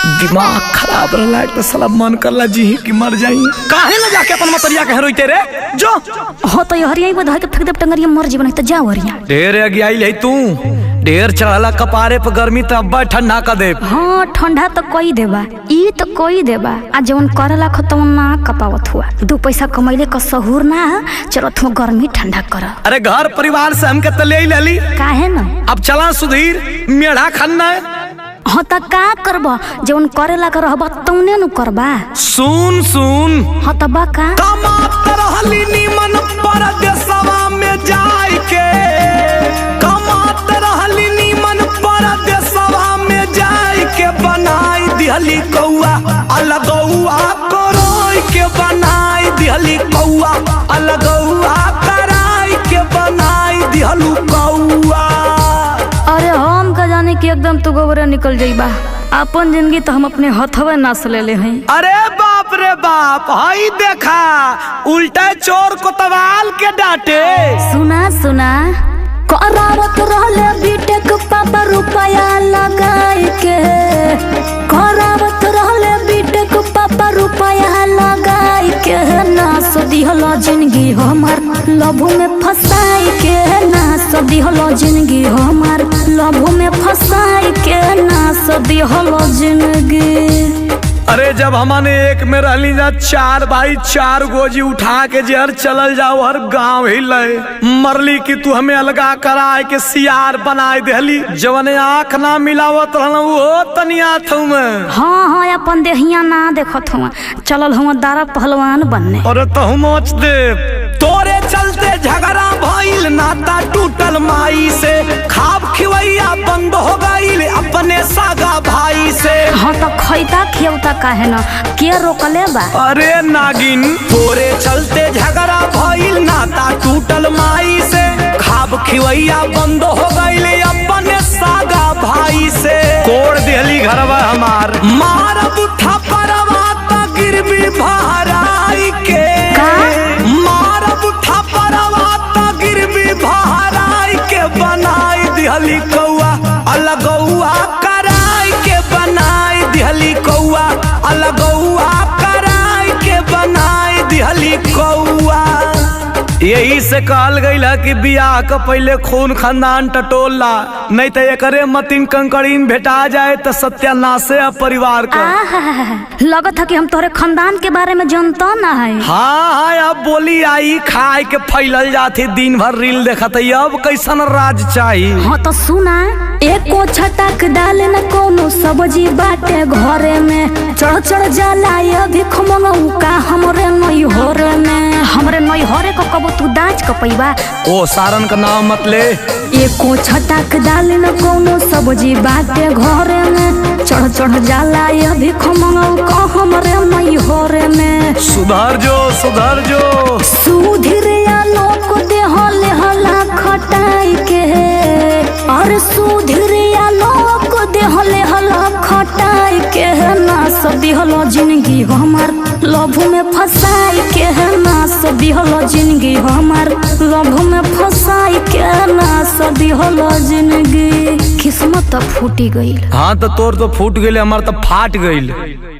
दिमाग खराब रहा तो साला मन करला जी कि मर जाई। काहे ना जाके अपन मतरिया के रोइते रे जो हो तो हरिया बधा के फेंक दे टंगरिया मर जीवन तो जाओ हरिया। ढेर अगियाई तू ढेर चढ़ला कपारे पे गर्मी तो अब्बा ठंडा कर दे। हाँ ठंडा तो कोई देबा ई तो कोई देबा आ जवन करला खतम ना कपावत हुआ दो पैसा कमैले का सहूर ना चलो थो गर्मी ठंडा कर। अरे घर परिवार से हमके तो ले ली काहे ना अब चला सुधीर मेढ़ा खन्ना हाँ तो का करब जवन करेला कर रहबा तौने नु करबा। सुन सुन हाँ तो बा का कमात रहली नीमन परदेसवा में जाई के कमात रहली नीमन परदेसवा में जाई के बनाई दिहली कौआ अलगौआ करोई के बनाई दिहली कौआ अलगौआ कराई के बनाई दिहलू कौआ। अरे हम का जाने कि एकदम तू गोबरे निकल जाइबा अपन जिंदगी तो हम अपने हथवे नास ले ले हैं। अरे बाप रे बाप हाई देखा उल्टा चोर को तवाल के डांटे। सुना सुना करावत रहले बीटेक पापा रुपया लगाई के करावत रहले बीटेक पापा रुपया लगाई के नास दिहला जिंदगी हमार लभू में फसाई के नास दिहला जिंदगी हमार लभू में फसाई के नास दिहला जिंदगी। अरे जब हमने एक में रहली जा चार भाई चार गोजी उठा के जहर चलल जाओ हर गांव ही ले मरली कि तू हमें अलगा कराए के सियार बनाए देहली जवने आँख ना मिलावत रहल वो तनिया थू में। हाँ हाँ अपन देहिया ना देखत हुआ चलल हुआ दारा पहलवान बनने। अरे तहु मोच दे तोरे चलते झगड़ा भइल नाता टूटल माई से खाब खिवैया बंद हो गईल अपने सागा भाई से। हाँ तो खैता खियौता काहे ना के रोकले बा। अरे नागिन तोरे चलते झगड़ा भइल नाता टूटल माई से खाब खिवैया बंद हो गईल अपने सागा भाई से। कोड़ देहली घरवा हमार मार बुठा परवा त गिरवी भराई के मार बुठा परवा त गिरवी भराई के बनाई दिहली कौआ अलगौआ कराई के बनाई दिहली कौआ अलगौआ कराई के बनाई दिहली कौआ। यही से कहल गईल है कि बियाह का पहले खून खानदान टटोला नहीं तो एकरे मतिन कंकड़ीन भेटा जाए तो सत्यानाश है परिवार का। लगत है कि हम तोरे खानदान के बारे में जानता ना है। हाँ हाँ अब बोली आई खाए के फैलल जाती दिन भर रील देखत अब कैसन राज चाहिए। हाँ तो सुना एको छटक डाले न कोनो सब्जी बाटे घरे में चढ़ चढ़ जाला अभी खमंगऊ का हमरे नई होरे में हमरे नई होरे को कबो तू दाच कपैबा। ओ सारन का नाम मत ले एको छटक डाले न कोनो सब्जी बाटे घरे में चढ़ चढ़ जाला अभी खमंगऊ का हमरे नई होरे में। सुधर जो सुधरिया लोक देहले हला खटाई के और सुधरिया लोक देहले हला खटाई के नास दिहलो जिंदगी हमार लभू में फसाई के नास दिहलो जिंदगी हमार लभू में फसाई के नास दिहलो जिंदगी। किस्मत तो फूटी गई। हाँ तो तोर तो फूट गई हमार तो फाट गई।